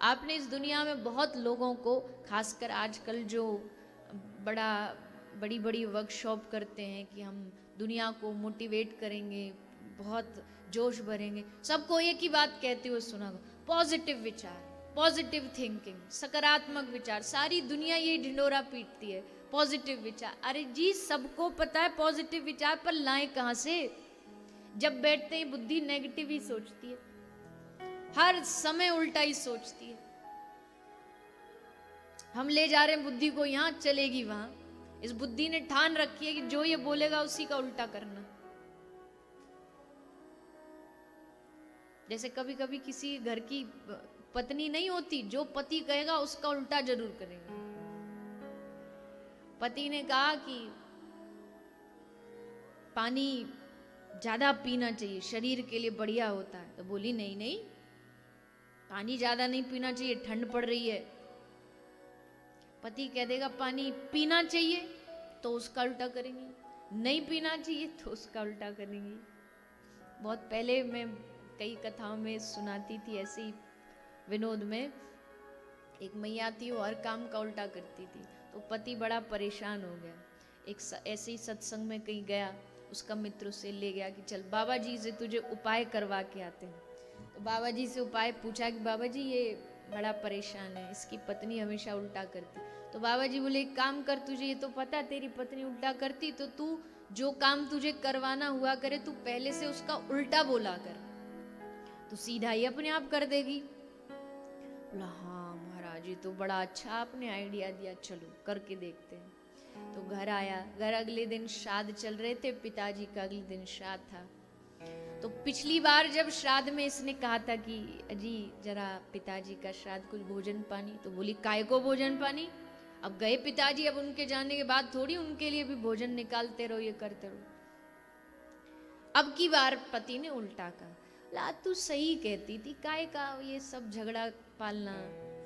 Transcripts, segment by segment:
आपने इस दुनिया में बहुत लोगों को, खासकर आजकल जो बड़ा बड़ी बड़ी वर्कशॉप करते हैं कि हम दुनिया को मोटिवेट करेंगे, बहुत जोश भरेंगे, सबको एक ही बात कहते हुए सुना, पॉजिटिव विचार, पॉजिटिव थिंकिंग, सकारात्मक विचार। सारी दुनिया ये ढिंडोरा पीटती है, पॉजिटिव विचार। अरे जी, सबको पता है पॉजिटिव विचार, पर लाएं कहां से? जब बैठते ही बुद्धि नेगेटिव ही सोचती है, हर समय उल्टा ही सोचती है। हम ले जा रहे हैं बुद्धि को, यहां चलेगी वहां। इस बुद्धि ने ठान रखी है कि जो ये बोलेगा उसी का उल्टा करना। जैसे कभी कभी किसी घर की पत्नी नहीं होती, जो पति कहेगा उसका उल्टा जरूर करेंगे। पति ने कहा कि पानी ज्यादा पीना चाहिए, शरीर के लिए बढ़िया होता है, तो बोली नहीं नहीं, पानी ज्यादा नहीं पीना चाहिए, ठंड पड़ रही है। पति कह देगा पानी पीना चाहिए, तो उसका उल्टा करेंगी, नहीं पीना चाहिए तो उसका उल्टा करेंगी। बहुत पहले मैं कई कथाओं में सुनाती थी, ऐसे ही विनोद में। एक मैया थी, वो हर काम का उल्टा करती थी, तो पति बड़ा परेशान हो गया। एक ऐसे ही सत्संग में कहीं गया, उसका मित्र उसे ले गया कि चल बाबा जी से तुझे उपाय करवा के आते हैं। तो बाबा जी से उपाय पूछा कि बाबा जी ये बड़ा परेशान है, इसकी पत्नी हमेशा उल्टा करती। तो बाबा जी बोले एक काम कर, तुझे ये तो पता तेरी पत्नी उल्टा करती, तो तू जो काम तुझे करवाना हुआ करे, तू पहले से उसका उल्टा बोला कर, तो सीधा ही अपने आप कर देगी। बोला हाँ महाराज, ये तो बड़ा अच्छा आपने आइडिया दिया, चलो करके देखते हैं। तो घर आया, घर अगले दिन श्राद्ध चल रहे थे, पिताजी का अगले दिन श्राद्ध था। तो पिछली बार जब श्राद्ध में इसने कहा था कि अजी जरा पिताजी का श्राद्ध, कुछ भोजन पानी, तो बोली काय को भोजन पानी, अब गए पिताजी, अब उनके जाने के बाद थोड़ी उनके लिए भी भोजन निकालते रहो, ये करते रहो। अब की बार पति ने उल्टा कहा, ला तू सही कहती थी, काय का ये सब झगड़ा पालना,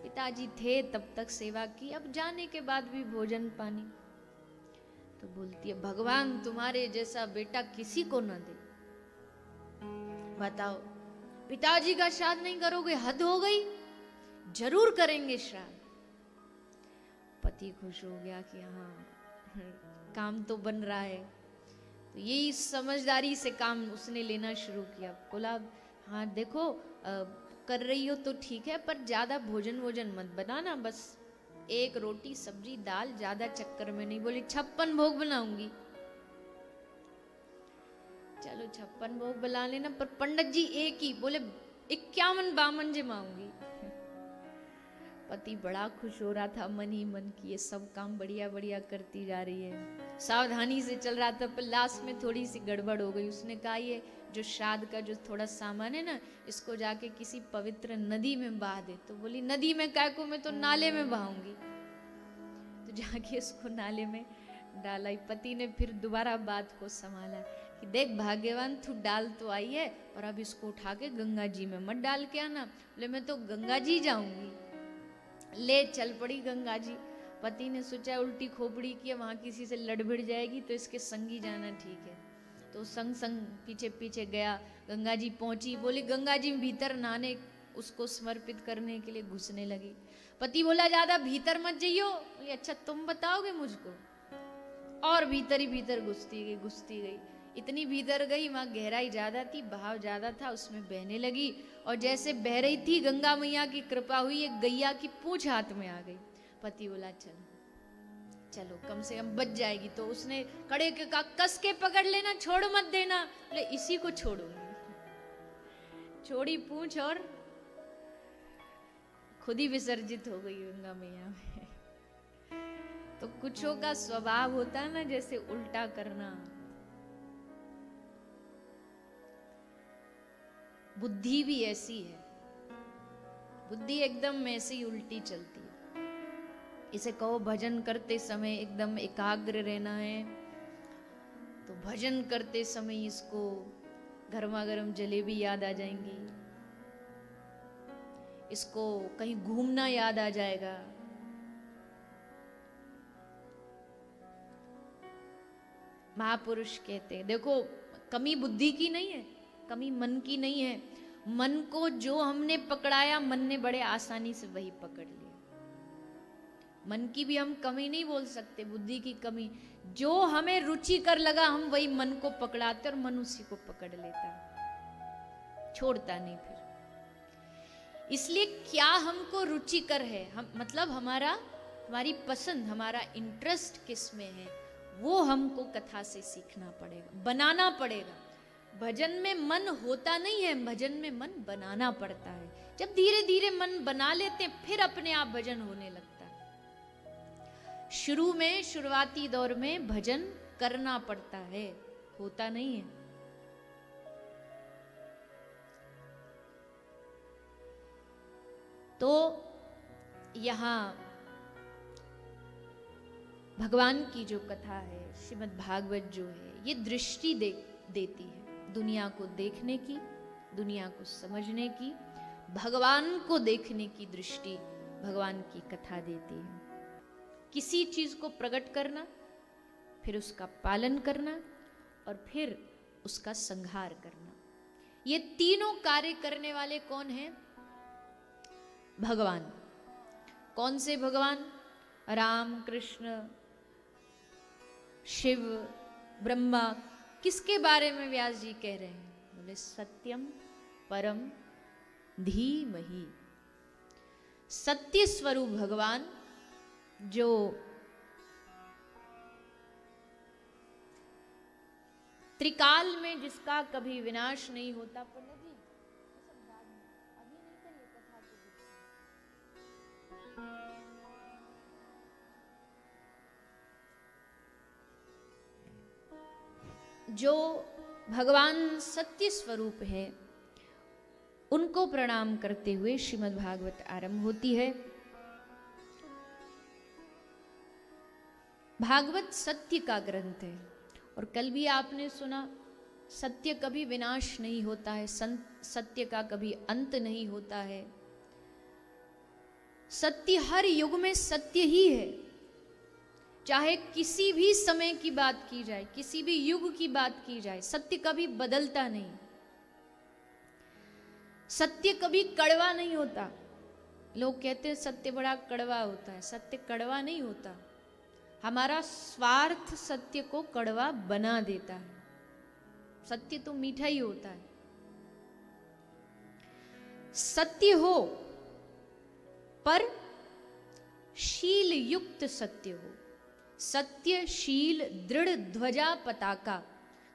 पिताजी थे तब तक सेवा की, अब जाने के बाद भी भोजन पानी। तो बोलती है भगवान तुम्हारे जैसा बेटा किसी को ना दे। बताओ, पिताजी का श्राद्ध नहीं करोगे, हद हो गई, जरूर करेंगे श्राद्ध। पति खुश हो गया कि हाँ काम तो बन रहा है। तो यही समझदारी से काम उसने लेना शुरू किया। बोला हाँ देखो कर रही हो तो ठीक है, पर ज्यादा भोजन वोजन मत बनाना, बस एक रोटी सब्जी दाल, ज्यादा चक्कर में नहीं। बोली 56 भोग बनाऊंगी। चलो 56 भोग बना लेना, पर पंडित जी एक ही। बोले 51 बामन जमाऊंगी। पति बड़ा खुश हो रहा था मन ही मन की, ये सब काम बढ़िया बढ़िया करती जा रही है, सावधानी से चल रहा था। पर लास्ट में थोड़ी सी गड़बड़ हो गई। उसने कहा ये जो श्राद्ध का जो थोड़ा सामान है ना, इसको जाके किसी पवित्र नदी में बहा दे। तो बोली नदी में काय को, मैं तो नाले में बहाऊंगी। तो जाके उसको नाले में डाला। पति ने फिर दोबारा बात को संभाला कि देख भाग्यवान, तू डाल तो आई है, और अब इसको उठा के गंगा जी में मत डाल के आना। बोले मैं तो गंगा जी जाऊंगी। ले चल पड़ी गंगा जी। पति ने सोचा उल्टी खोपड़ी की, वहां किसी से लड़ भिड़ जाएगी, तो इसके संगी जाना ठीक है। तो संग संग पीछे पीछे गया, गंगा जी पहुंची। बोली गंगा जी भीतर नहाने, उसको समर्पित करने के लिए घुसने लगी। पति बोला ज्यादा भीतर मत जाइयो। अच्छा तुम बताओगे मुझको। और भीतर ही भीतर घुसती गई। इतनी भीतर गई, वहां गहराई ज्यादा थी, बहाव ज्यादा था, उसमें बहने लगी। और जैसे बह रही थी, गंगा मैया की कृपा हुई, एक गैया की पूंछ हाथ में आ गई। पति बोला चलो चलो कम से कम बच जाएगी। तो उसने कड़े के कहा कस के पकड़ लेना, छोड़ मत देना। बोले इसी को छोड़ूंगी। छोड़ी पूंछ और खुद ही विसर्जित हो गई गंगा मैया में। तो कुछों का स्वभाव होता है ना, जैसे उल्टा करना। बुद्धि भी ऐसी है, बुद्धि एकदम ऐसी ही उल्टी चलती है। इसे कहो भजन करते समय एकदम एकाग्र रहना है, तो भजन करते समय इसको गर्मा गर्म जलेबी याद आ जाएंगी, इसको कहीं घूमना याद आ जाएगा। महापुरुष कहते हैं, देखो कमी बुद्धि की नहीं है, कमी मन की नहीं है। मन को जो हमने पकड़ाया, मन ने बड़े आसानी से वही पकड़ लिया। मन की भी हम कमी नहीं बोल सकते, बुद्धि की कमी। जो हमें रुचिकर लगा हम वही मन को पकड़ाते और मन उसी को पकड़ लेता है, छोड़ता नहीं फिर। इसलिए क्या हमको रुचिकर है, हम मतलब हमारी पसंद, हमारा इंटरेस्ट किस में है, वो हमको कथा से सीखना पड़ेगा, बनाना पड़ेगा। भजन में मन होता नहीं है, भजन में मन बनाना पड़ता है। जब धीरे धीरे मन बना लेते हैं फिर अपने आप भजन होने लगता है। शुरू में, शुरुआती दौर में भजन करना पड़ता है, होता नहीं है। तो यहां भगवान की जो कथा है, श्रीमद् भागवत जो है, ये दृष्टि देती है दुनिया को देखने की, दुनिया को समझने की, भगवान को देखने की दृष्टि भगवान की कथा देती है। किसी चीज को प्रकट करना, फिर उसका पालन करना और फिर उसका संहार करना, ये तीनों कार्य करने वाले कौन हैं? भगवान। कौन से भगवान? राम, कृष्ण, शिव, ब्रह्मा। किसके बारे में व्यास जी कह रहे हैं? बोले सत्यम परम धीमहि। सत्य स्वरूप भगवान, जो त्रिकाल में जिसका कभी विनाश नहीं होता। पंडित जी अभी नहीं करिए कथा के बीच। जो भगवान सत्य स्वरूप है उनको प्रणाम करते हुए श्रीमद् भागवत आरंभ होती है। भागवत सत्य का ग्रंथ है और कल भी आपने सुना, सत्य कभी विनाश नहीं होता है, सत्य का कभी अंत नहीं होता है। सत्य हर युग में सत्य ही है, चाहे किसी भी समय की बात की जाए, किसी भी युग की बात की जाए, सत्य कभी बदलता नहीं। सत्य कभी कड़वा नहीं होता। लोग कहते हैं सत्य बड़ा कड़वा होता है, सत्य कड़वा नहीं होता। हमारा स्वार्थ सत्य को कड़वा बना देता है। सत्य तो मीठा ही होता है। सत्य हो पर शील युक्त सत्य हो। सत्य शील दृढ़ ध्वजा पताका।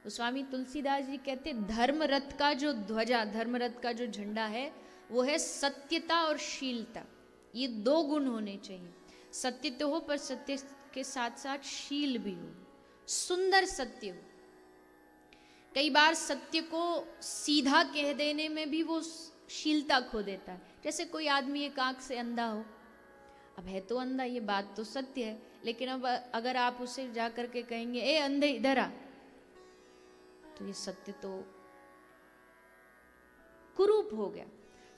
तो स्वामी तुलसीदास जी कहते धर्म रथ का जो ध्वजा, धर्म रथ का जो झंडा है वो है सत्यता और शीलता। ये दो गुण होने चाहिए। सत्य तो हो पर सत्य के साथ साथ शील भी हो, सुंदर सत्य हो। कई बार सत्य को सीधा कह देने में भी वो शीलता खो देता है। जैसे कोई आदमी एक आंख से अंधा हो, अब है तो अंधा, ये बात तो सत्य है, लेकिन अब अगर आप उसे जा करके कहेंगे ए अंधे इधर आ, तो ये सत्य तो कुरूप हो गया।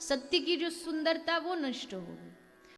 सत्य की जो सुंदरता वो नष्ट हो गई।